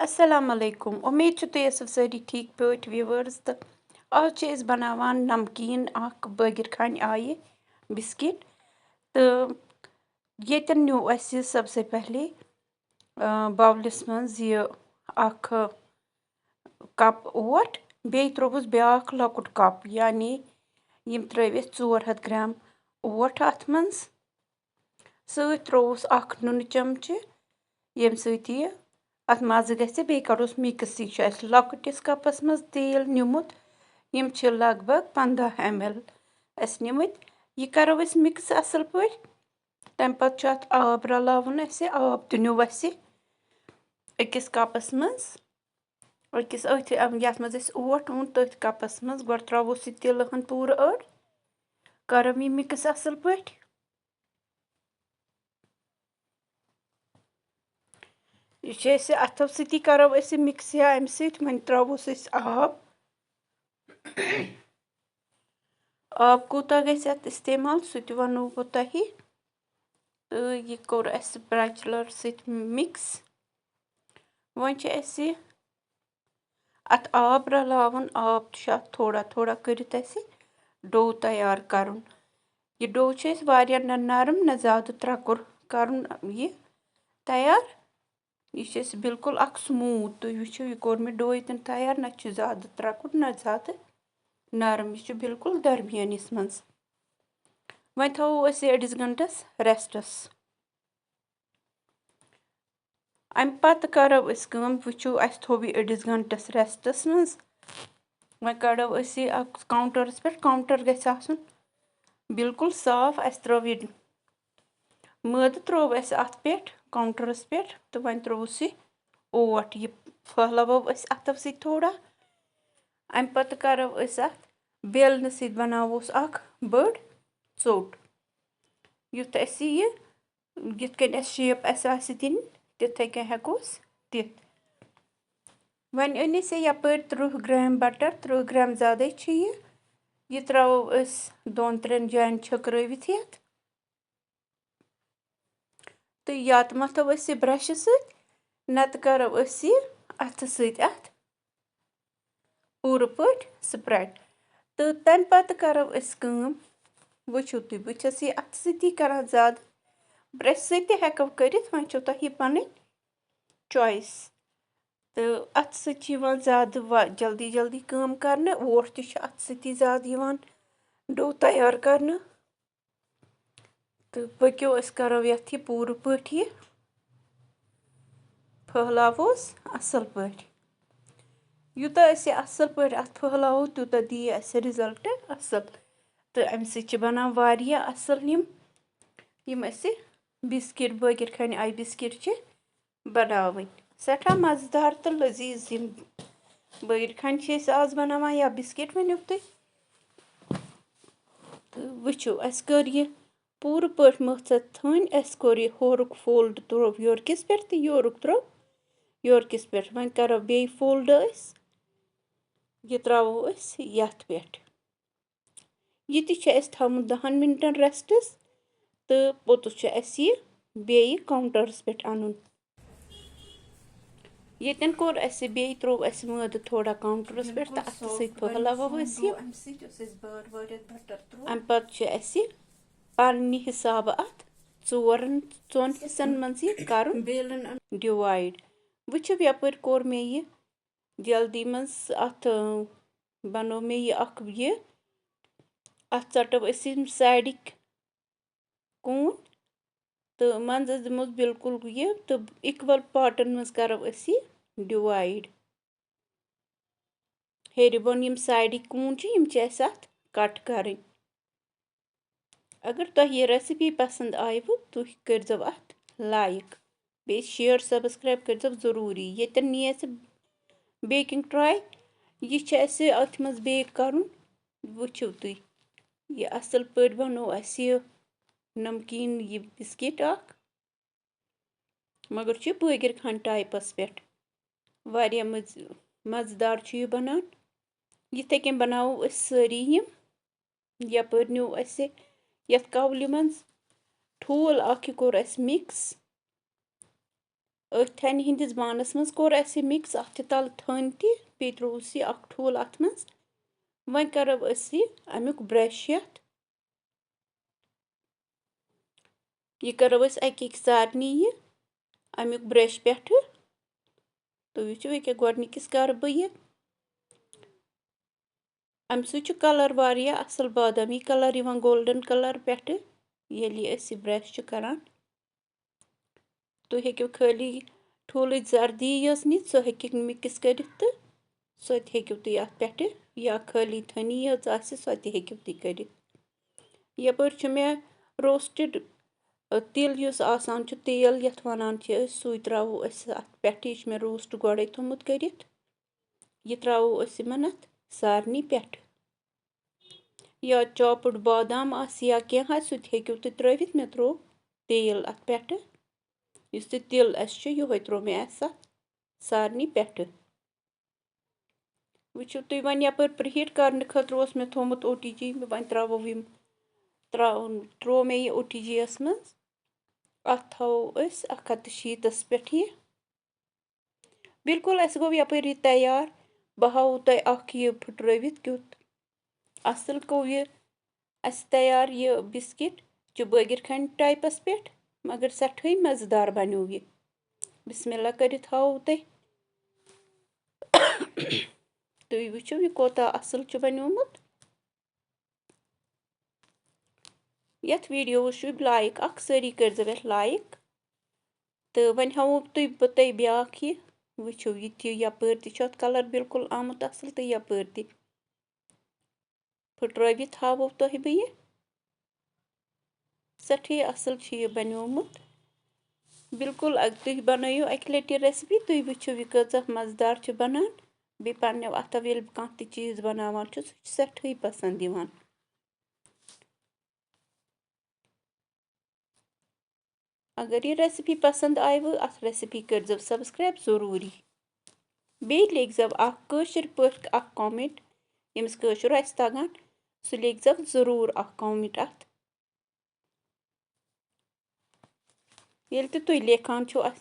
Assalamu alaikum. उम्मीद چھِ تُہۍ ٲسِو سٲری ٹھیٖک پٲٹھۍ وِوٲرٕس تہٕ آز چھِ أسۍ بناوان نمکیٖن اکھ بٲگِر خانہِ آیہِ بِسکِٹ تہٕ ییٚتٮ۪ن نیوٗ اَسہِ سبسے پہلے باولِس منٛز یہِ اکھ کپ اوٹ بیٚیہِ ترٛووُس بیٛاکھ لۄکُٹ کپ یعنی یِم ترٛٲوۍ أسۍ 400 گرٛام اوٹ اَتھ منٛز سۭتۍ ترٛووُس اکھ نُنہٕ چمچہٕ ییٚمہِ سۭتۍ یہِ اَتھ مَزٕ گژھِ بیٚیہِ کَڑوس مِکٕس یہِ چھُ اَسہِ لۄکٕٹِس کَپَس منٛز تیٖل نیُمُت یِم چھِ لگ بگ 15 ml اَسہِ نِمٕتۍ یہِ کَرو أسۍ مِکٕس اَصٕل پٲٹھۍ تَمہِ پَتہٕ چھُ اَتھ آب رلاوُن اَسہِ آب تہِ نیوٗ اَسہِ أکِس کَپَس منٛز یَتھ منٛز اَسہِ اوٹ اوٚن تٔتھۍ کَپَس منٛز گۄڈٕ ترٛاووس یہِ تِلہٕ ہن پوٗرٕ أڑ کَرو یہِ مِکٕس اَصٕل پٲٹھۍ یہِ چھِ أسۍ اَتھو سۭتی کَرو أسۍ یہِ مِکٕس یا اَمہِ سۭتۍ وۄنۍ ترٛاووس أسۍ آب کوٗتاہ گژھِ اَتھ اِستعمال سُہ تہِ وَنو بہٕ تۄہہِ تہٕ یہِ کوٚر اَسہِ برٛیچلَر سۭتۍ مِکٕس وۄنۍ چھِ اَسہِ اَتھ آب رلاوُن آب چھُ اَتھ تھوڑا تھوڑا کٔرِتھ اَسہِ ڈو تیار کَرُن یہِ ڈو چھِ أسۍ واریاہ نہ نرم نہ زیادٕ ترٛکُر کَرُن یہِ تیار یہِ چھِ أسۍ بِلکُل اکھ سموٗتھ تُہۍ وٕچھِو یہِ کوٚر مےٚ ڈو ییٚتٮ۪ن تیار نہ چھُ زیادٕ ترٛکُر نہ زیادٕ نرم یہِ چھُ بِلکُل درمیٲنِس منٛز وۄنۍ تھاوو أسۍ یہِ أڑِس گنٛٹَس رٮ۪سٹَس اَمہِ پَتہٕ کَرو أسۍ کٲم وٕچھو اَسہِ تھوٚو یہِ أڑِس گنٛٹَس رٮ۪سٹَس منٛز وۄنۍ کَڑو أسۍ یہِ اکھ کاوُنٛٹَرَس پٮ۪ٹھ کاوُنٛٹَر گژھِ آسُن بِلکُل صاف اَسہِ ترٛٲو یہِ مٲدٕ ترٛوو اَسہِ اَتھ پٮ۪ٹھ کاوُنٛٹَرَس پٮ۪ٹھ تہٕ وۄنۍ ترٛووُس یہِ اوٹ یہِ پھٔہلٲوو أسۍ اَتھو سۭتۍ تھوڑا اَمہِ پَتہٕ کَرو أسۍ اَتھ بیلنہٕ سۭتۍ بَناووس اکھ بٔڑ ژوٚٹ یُتھ اَسہِ یہِ یِتھ کٔنۍ اَسہِ شیپ اَسہِ آسہِ دِنۍ تِتھَے کٔنۍ ہٮ۪کوس دِتھ وۄنۍ أنۍ اَسہِ یَپٲرۍ 30 گرٛام بَٹر 30 گرٛام زیادَے چھِ یہِ ترٛاوو أسۍ 2-3 جایَن چھٔکرٲوِتھ یَتھ تہٕ یا تہٕ مَتھو أسۍ یہِ برٛشہِ سۭتۍ نَتہٕ کَرو أسۍ یہِ اَتھٕ سۭتۍ اَتھ پوٗرٕ پٲٹھۍ سٕپرٛٮ۪ڈ تہٕ تَمہِ پَتہٕ کَرو أسۍ کٲم وٕچھِو تُہۍ بہٕ چھَس یہِ اَتھٕ سۭتی کَران زیادٕ برٛشہِ سۭتۍ تہِ ہٮ۪کو کٔرِتھ وۄنۍ چھو تۄہہِ یہِ پَنٕنۍ چویِس تہٕ اَتھٕ سۭتۍ چھِ یِوان زیادٕ جلدی جلدی کٲم کَرنہٕ اوٹ تہِ چھُ اَتھٕ سۭتی زیادٕ یِوان ڈو تیار کَرنہٕ تہٕ پٔکِو أسۍ کَرو یَتھ یہِ پوٗرٕ پٲٹھۍ یہِ پھٔہلاووس اَصٕل پٲٹھۍ یوٗتاہ أسۍ یہِ اَصٕل پٲٹھۍ اَتھ پھٔہلاوو تیوٗتاہ دِیہِ اَسہِ رِزَلٹ اَصٕل تہٕ اَمہِ سۭتۍ چھِ بَنان واریاہ اَصٕل یِم اَسہِ بِسکِٹ بٲگِر خانہِ آیہِ بِسکِٹ چھِ بَناوٕنۍ سٮ۪ٹھاہ مَزٕدار تہٕ لٔزیٖز یِم بٲگِر خانہِ چھِ أسۍ آز بَناوان یا بِسکِٹ ؤنِو تُہۍ تہٕ وٕچھِو اَسہِ کٔر یہِ پوٗرٕ پٲٹھۍ مٔژھ اَتھ تھٔنۍ اَسہِ کوٚر یہِ ہورُک فولڈ ترٛوو یورٕکِس پٮ۪ٹھ تہٕ یورُک ترٛوو یورٕکِس پٮ۪ٹھ وۄنۍ کَرو بیٚیہِ فولڈ أسۍ یہِ ترٛاوو أسۍ یَتھ پٮ۪ٹھ یہِ تہِ چھُ اَسہِ تھاوُن 10 مِنٹَن رٮ۪سٹَس تہٕ پوٚتُس چھُ اَسہِ یہِ بیٚیہِ کاوُنٛٹَرَس پٮ۪ٹھ اَنُن ییٚتٮ۪ن کوٚر اَسہِ بیٚیہِ ترٛوو اَسہِ مٲدٕ تھوڑا کاوُنٛٹَرَس پٮ۪ٹھ تہٕ اَتھٕ سۭتۍ پھٔہلاوو أسۍ یہِ اَمہِ پَتہٕ چھُ اَسہِ پنٛنہِ حِسابہٕ اَتھ ژۄن حِصَن منٛز یہِ کَرُن ڈِوایِڈ وٕچھِو یَپٲرۍ کوٚر مےٚ یہِ جلدی منٛز اَتھ بَنوو مےٚ یہِ اَکھ یہِ اَتھ ژَٹو أسۍ یِم سایڈٕکۍ کوٗن تہٕ منٛزَس دِموس بِلکُل یہِ تہٕ اِکوَل پاٹَن منٛز کَرو أسۍ یہِ ڈِوایِڈ ہیٚرِ بۄن یِم سایڈٕکۍ کوٗن چھِ یِم چھِ اَسہِ اَتھ کَٹ کَرٕنۍ اگر تۄہہِ یہِ رٮ۪سِپی پَسنٛد آیوٕ تُہۍ کٔرۍزیو اَتھ لایِک بیٚیہِ شِیَر سَبسکرایب کٔرۍزیو ضٔروٗری ییٚتٮ۪ن نی اَسہِ بیکِنٛگ ٹرٛاے یہِ چھِ اَسہِ أتھۍ منٛز بیک کَرُن وٕچھِو تُہۍ یہِ اَصٕل پٲٹھۍ بَنوو اَسہِ یہِ نمکیٖن یہِ بِسکِٹ اَکھ مگر چھُ بٲگِر خانہِ ٹایپَس پٮ۪ٹھ واریاہ مَزٕدار چھُ یہِ بَنان یِتھَے کٔنۍ بَناوو أسۍ سٲری یِم یَپٲرۍ نیوٗ اَسہِ یَتھ کَولہِ منٛز ٹھوٗل اَکھ یہِ کوٚر اَسہِ مِکٕس أتھۍ تھنہِ ہٕنٛدِس بانَس منٛز کوٚر اَسہِ یہِ مِکس اَتھ چھِ تَلہٕ تھٔنۍ تہِ بیٚیہِ ترٛووُس یہِ اَکھ ٹھوٗل اَتھ منٛز وۄنۍ کَرو أسۍ یہِ اَمیُک برٛش یَتھ یہِ کَرو أسۍ اَکہِ أکۍ سارنٕے یہِ اَمیُک برٛش پٮ۪ٹھٕ تُہۍ وٕچھِو ییٚکیٛاہ گۄڈنِکِس کَرٕ بہٕ یہِ اَمہِ سۭتۍ چھُ کَلَر واریاہ اَصٕل بادامی کَلَر یِوان گولڈَن کَلَر پٮ۪ٹھٕ ییٚلہِ یہِ أسۍ یہِ برٛش چھِ کَران تُہۍ ہیٚکِو خٲلی ٹھوٗلٕچ زردی یٲژ نِتھ سۄ ہیٚکِکھ مِکٕس کٔرِتھ تہٕ سۄ تہِ ہیٚکِو تُہۍ اَتھ پٮ۪ٹھٕ یا خٲلی تھٔنی یٲژ آسہِ سۄ تہِ ہیٚکِو تُہۍ کٔرِتھ یَپٲرۍ چھُ مےٚ روسٹِڈ تِل یُس آسان چھُ تیل یَتھ وَنان چھِ أسۍ سُے ترٛاوو أسۍ اَتھ پٮ۪ٹھٕ یہِ چھُ مےٚ روسٹ گۄڈَے تھوٚمُت کٔرِتھ یہِ ترٛاوو أسۍ یِمَن اَتھ سارنٕے پٮ۪ٹھٕ یا چاپٕڈ بادام آسہِ یا کینٛہہ آسہِ سُہ تہِ ہیٚکِو تُہۍ ترٛٲوِتھ مےٚ ترٛوو تیل اَتھ پٮ۪ٹھٕ یُس تہِ تِل اَسہِ چھُ یِہوٚے ترٛوو مےٚ اَسہِ اَتھ سارنٕے پٮ۪ٹھٕ وٕچھِو تُہۍ وۄنۍ یَپٲرۍ پرٛہیٖٹ کَرنہٕ خٲطرٕ اوس مےٚ تھوٚمُت او ٹی جی وۄنۍ ترٛاوو یِم ترٛوو مےٚ یہِ او ٹی جی یَس منٛز اَتھ تھاوو أسۍ 160 پٮ۪ٹھ یہِ بِلکُل اَسہِ گوٚو یَپٲرۍ یہِ تیار بہٕ ہاوو تۄہہِ اَکھ یہِ پھٕٹرٲوِتھ کیُتھ اَصٕل گوٚو یہِ اَسہِ تیار یہِ بِسکِٹ چھُ بٲگِر کھانہِ ٹایپَس پٮ۪ٹھ مگر سٮ۪ٹھٕے مَزٕدار بَنیو یہِ بِسمہِ اللہ کٔرِتھ ہاوو تۄہہِ تُہۍ وٕچھِو یہِ کوتاہ اَصٕل چھُ بنیومُت یَتھ ویٖڈیووَس چھُ لایِک اَکھ سٲری کٔرۍزیو یَتھ لایِک تہٕ وۄنۍ ہاوو بہٕ تۄہہِ بیٛاکھ یہِ وٕچھِو یہِ تہِ یَپٲرۍ تہِ چھُ اَتھ کَلَر بِلکُل آمُت اَصٕل تہٕ یَپٲرۍ تہِ پھٕٹرٲوِتھ ہاوو تۄہہِ بہٕ یہِ سٮ۪ٹھٕے اَصٕل چھُ یہِ بنیومُت بِلکُل تُہۍ بَنٲیِو اَکہِ لَٹہِ یہِ رٮ۪سِپی تُہۍ وٕچھِو یہِ کۭژاہ مَزٕدار چھِ بَنان بیٚیہِ پنٛنٮ۪و اَتھو ییٚلہِ کانٛہہ تہِ چیٖز بَناوان چھُ سُہ چھُ سٮ۪ٹھٕے پَسنٛد یِوان اگر یہِ رٮ۪سِپی پَسنٛد آیوٕ اَتھ رٮ۪سِپی کٔرۍزیو سَبسکرایب ضٔروٗری بیٚیہِ لیکھزیو اَکھ کٲشِر پٲٹھۍ اَکھ کامٮ۪نٛٹ ییٚمِس کٲشُر آسہِ تَگان سُہ لیکھزیو ضٔروٗر اَکھ کامٮ۪نٛٹ اَتھ ییٚلہِ تہِ تُہۍ لیکھان چھُو اَتھ